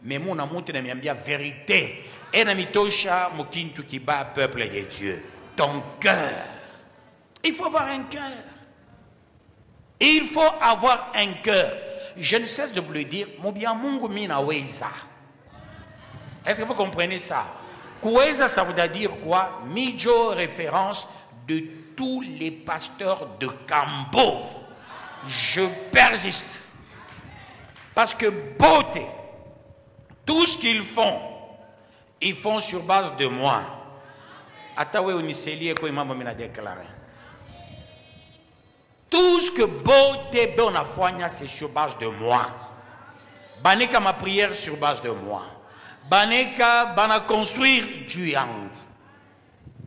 mais mon amour te n'aime bien vérité. Et namitosha mokintu qui bat peuple de Dieu. Ton cœur. Il faut avoir un cœur. Il faut avoir un cœur. Je ne cesse de vous le dire. Mobiamungu mina weza. Est-ce que vous comprenez ça? Kuweza, ça veut dire quoi? Mijo, référence de tous les pasteurs de Kambov. Je persiste. Parce que beauté, tout ce qu'ils font, ils font sur base de moi. Atawe Oniseli et Koimama m'a déclaré. Tout ce que beauté Bonafouania, c'est sur base de moi. Baneka ma prière sur base de moi. Baneka bana construire du yang.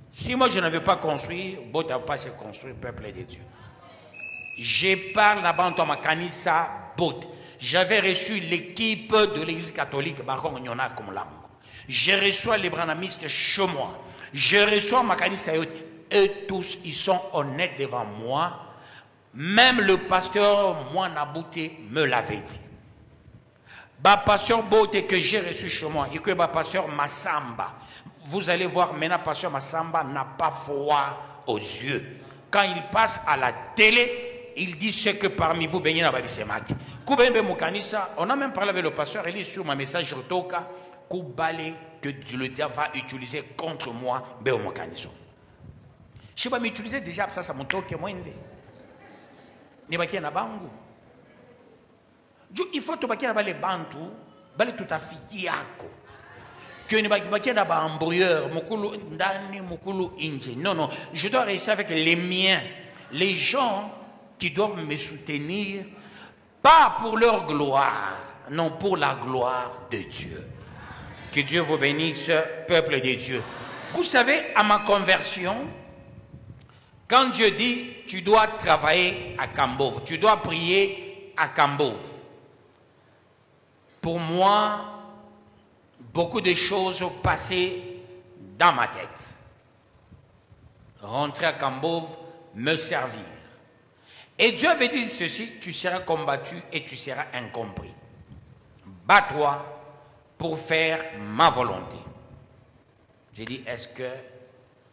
Si moi je n'avais pas construit, beauté n'a pas se construire peuple de Dieu. Je parle là-bas en Makanisa beauté. J'avais reçu l'équipe de l'église catholique Baron Nyona comme l'âme. Je reçois les branamistes chez moi. Je reçois Makanisa et eux tous, ils sont honnêtes devant moi. Même le pasteur Mouanabouté me l'avait dit. Bah, pasteur Beauté que j'ai reçu chez moi, et que bah, pasteur Massamba, vous allez voir maintenant, pasteur Massamba n'a pas foi aux yeux. Quand il passe à la télé, il dit ce que parmi vous, on a même parlé avec le pasteur, il est sur ma message Rotoka, que le diable va utiliser contre moi. Je vais m'utiliser déjà, ça mon toque moi. Il faut que les bantu, tout à fait que ne pas ba embrouilleur, mukulu ndani, mukulu inje. Non, non, je dois réussir avec les miens, les gens qui doivent me soutenir, pas pour leur gloire, non pour la gloire de Dieu. Que Dieu vous bénisse, peuple de Dieu. Vous savez, à ma conversion, quand Dieu dit, tu dois travailler à Kambov, tu dois prier à Kambov. Pour moi, beaucoup de choses ont passé dans ma tête. Rentrer à Kambov, me servir. Et Dieu avait dit ceci, tu seras combattu et tu seras incompris. Bats-toi pour faire ma volonté. J'ai dit, est-ce que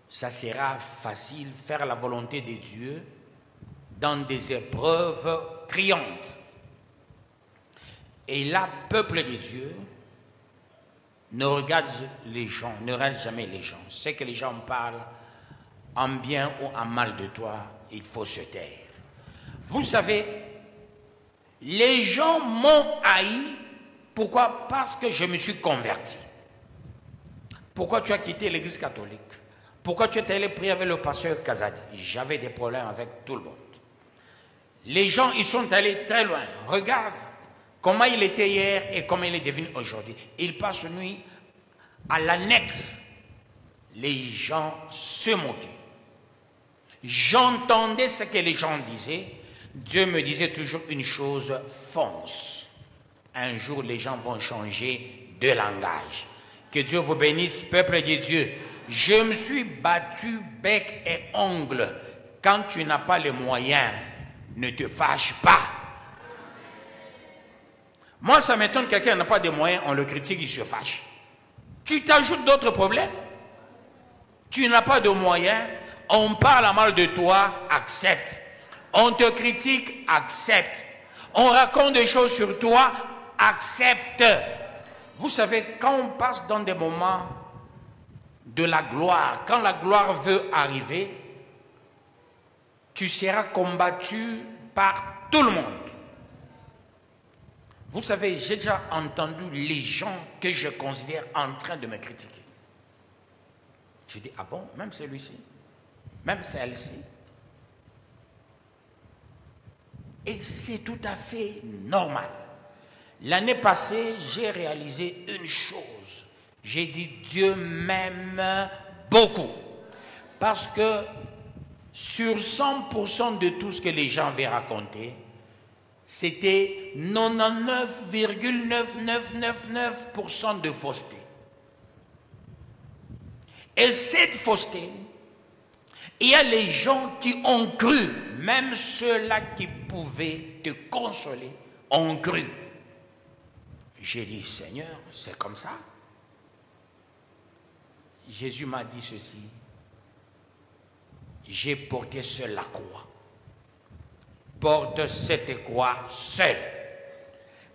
ça sera facile faire la volonté de Dieu dans des épreuves criantes? Et là, peuple de Dieu, ne regarde les gens, ne regarde jamais les gens. C'est que les gens parlent en bien ou en mal de toi, il faut se taire. Vous savez, les gens m'ont haï. Pourquoi? Parce que je me suis converti. Pourquoi tu as quitté l'église catholique? Pourquoi tu es allé prier avec le pasteur Kazadi? J'avais des problèmes avec tout le monde. Les gens, ils sont allés très loin. Regarde comment il était hier et comment il est devenu aujourd'hui. Il passe nuit à l'annexe. Les gens se moquaient. J'entendais ce que les gens disaient. Dieu me disait toujours une chose, fonce. Un jour, les gens vont changer de langage. Que Dieu vous bénisse, peuple de Dieu. Je me suis battu bec et ongle. Quand tu n'as pas les moyens, ne te fâche pas. Moi, ça m'étonne, quelqu'un n'a pas de moyens, on le critique, il se fâche. Tu t'ajoutes d'autres problèmes. Tu n'as pas de moyens, on parle mal de toi, accepte. On te critique, accepte. On raconte des choses sur toi, accepte. Vous savez, quand on passe dans des moments de la gloire, quand la gloire veut arriver, tu seras combattu par tout le monde. Vous savez, j'ai déjà entendu les gens que je considère en train de me critiquer. Je dis, ah bon, même celui-ci, même celle-ci. Et c'est tout à fait normal. L'année passée, j'ai réalisé une chose. J'ai dit, Dieu m'aime beaucoup. Parce que sur 100% de tout ce que les gens avaient raconté, c'était 99,9999% de fausseté. Et cette fausseté, il y a les gens qui ont cru, même ceux-là qui pouvaient te consoler, ont cru. J'ai dit, Seigneur, c'est comme ça. Jésus m'a dit ceci. J'ai porté seul la croix. Porte cette croix seul.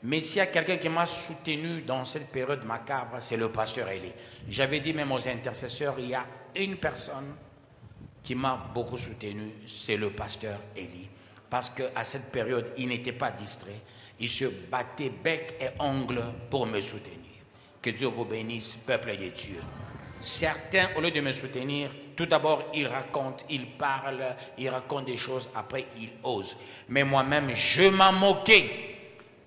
Mais s'il y a quelqu'un qui m'a soutenu dans cette période macabre, c'est le pasteur Élie. J'avais dit même aux intercesseurs, il y a une personne qui m'a beaucoup soutenu, c'est le pasteur Élie. Parce qu'à cette période, il n'était pas distrait. Il se battait bec et ongle pour me soutenir. Que Dieu vous bénisse, peuple de Dieu. Certains, au lieu de me soutenir, tout d'abord, ils racontent, ils parlent, ils racontent des choses, après, ils osent. Mais moi-même, je m'en moquais.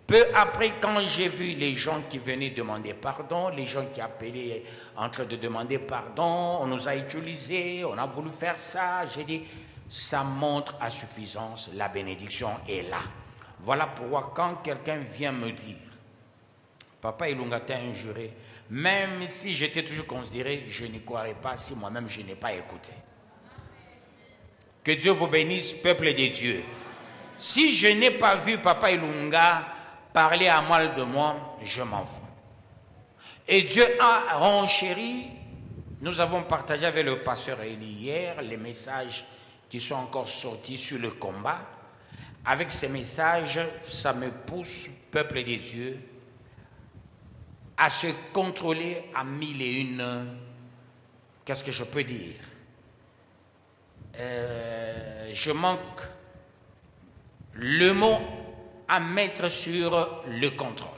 Peu après, quand j'ai vu les gens qui venaient demander pardon, les gens qui appelaient en train de demander pardon, on nous a utilisés, on a voulu faire ça, j'ai dit, ça montre à suffisance, la bénédiction est là. Voilà pourquoi quand quelqu'un vient me dire, Papa Ilunga t'a injuré, même si j'étais toujours considéré, je n'y croirais pas si moi-même je n'ai pas écouté. Que Dieu vous bénisse, peuple de Dieu. Si je n'ai pas vu Papa Ilunga parler à mal de moi, je m'en fous. Et Dieu a renchéri. Nous avons partagé avec le pasteur Élie hier les messages qui sont encore sortis sur le combat. Avec ces messages, ça me pousse, peuple de Dieu, à se contrôler à mille et une. Qu'est-ce que je peux dire? Je manque le mot à mettre sur le contrôle.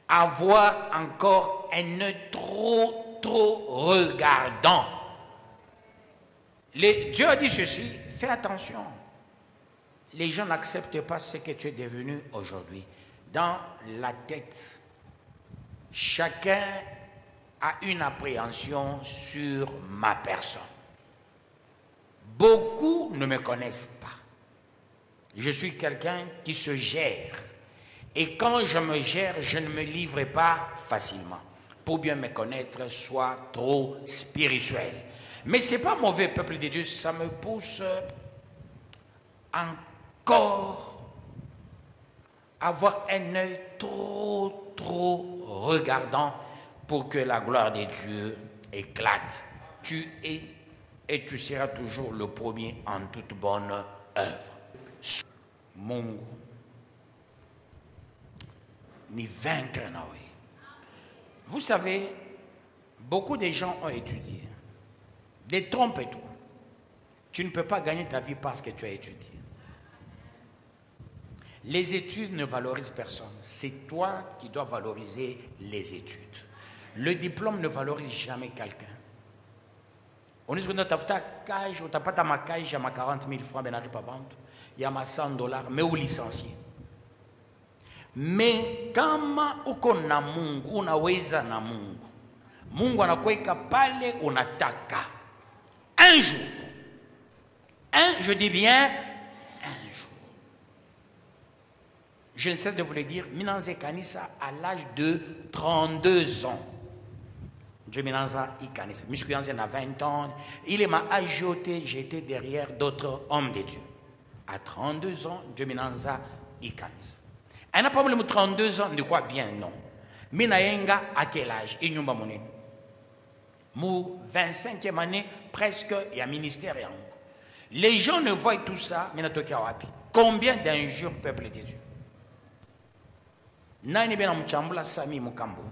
Avoir encore un œil trop regardant. Dieu a dit ceci, fais attention. Les gens n'acceptent pas ce que tu es devenu aujourd'hui. Dans la tête, chacun a une appréhension sur ma personne. Beaucoup ne me connaissent pas. Je suis quelqu'un qui se gère. Et quand je me gère, je ne me livre pas facilement. Pour bien me connaître, soit trop spirituel. Mais ce n'est pas mauvais, peuple de Dieu. Ça me pousse encore à avoir un œil trop regardant pour que la gloire de Dieu éclate. Tu es et tu seras toujours le premier en toute bonne œuvre. Mungu ni vaincre nawe. Vous savez, beaucoup de gens ont étudié. Des trompes et tout. Tu ne peux pas gagner ta vie parce que tu as étudié. Les études ne valorisent personne. C'est toi qui dois valoriser les études. Le diplôme ne valorise jamais quelqu'un. On dit que tu as pas ta macaille, ma 40 000 francs, il y a ma 100 $, mais où licencié. Mais kama uko na Mungu, unaweza na Mungu. Mungu anakuweka pale unataka. Un jour. Je dis bien, un jour. Je ne sais de vous le dire, Minanze Kanisa à l'âge de 32 ans. Dieu Minanza Ikanisa. Mishkuyanze a 20 ans. Il m'a ajouté, j'étais derrière d'autres hommes de Dieu. À 32 ans, Dieu Minanza Ikanisa. Un problème de 32 ans, de quoi bien non. Minayenga à quel âge? Inyumba monene. Mou 25e année, presque, il y a ministère. Les gens ne voient tout ça, mais combien d'injures peuple de Dieu? Nani bena mchambula sami mukambu.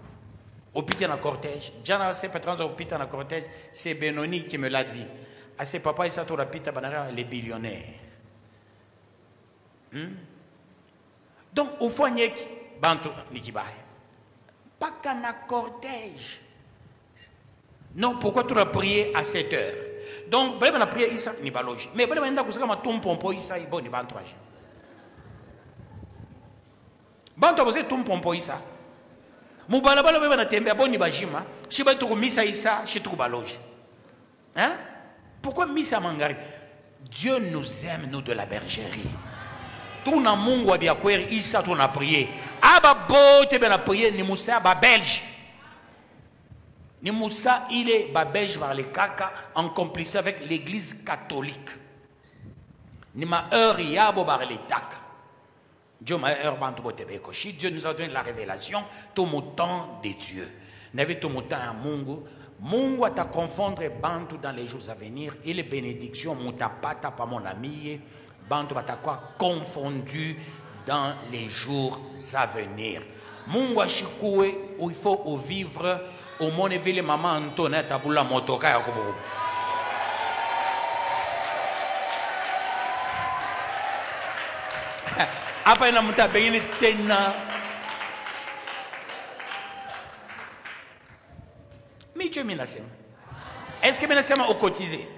Opité na cortège. Jana se petranza opité na cortège, c'est Benoni qui me l'a dit. À ses papas ils s'attendent à pita banara les billionnaires. Donc au fond nyeki bantu nikibaye. Pas qu'à na cortège. Non, pourquoi tu as prié à 7 heures? Donc, on a prié Issa, ni baloge. Mais on a dit que tu pompo Issa, ni bantroage. Banto bose tu pompo Issa. Mubala bala bala tembe aboni bajima. Si ba tu misa Issa, si tu baloge. Hein? Pourquoi misa mangari? Dieu nous aime, nous de la bergerie. Tout na mungu abia kweri Issa tu na prié. Aba bote ben a prié ni Moussa ba belge. Ni Moussa, il est babège par les caca en complicité avec l'église catholique. Ni ma heure yabo par les tak. Dieu nous a donné la révélation, tout le temps de Dieu. N'avez tout le temps à Mungu. Mungu va te confondre Bantu dans les jours à venir. Et les bénédictions, Moutapata, pas mon ami, Bantu va te confondu dans les jours à venir. Mungu a chikoué, où il faut vivre, au monde ville maman Antoinette, à Boula Motoka, à Kobo. Après, on a besoin tena. Mais Dieu menacé. Est-ce que menacé m'a cotisé?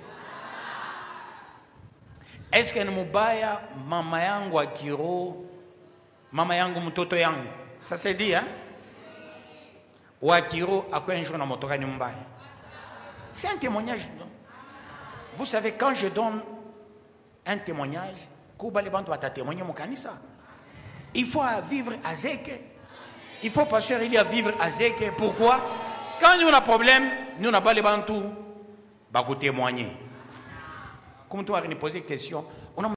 Est-ce que nous baya mama yangu akiro, mama yangu mtoto yangu? Ça c'est dit, hein? Ou akiro a quoi un jour dans mon toka nyumbaya? C'est un témoignage, non? Vous savez, quand je donne un témoignage, Kouba les bandes doivent témoigner mon kanisa. Il faut vivre à Zeke. Il faut passer il y a vivre à Zeke. Pourquoi? Quand nous avons un problème, nous n'avons pas les bandes tout, bah vous témoigner. Comme tu as posé une question, on a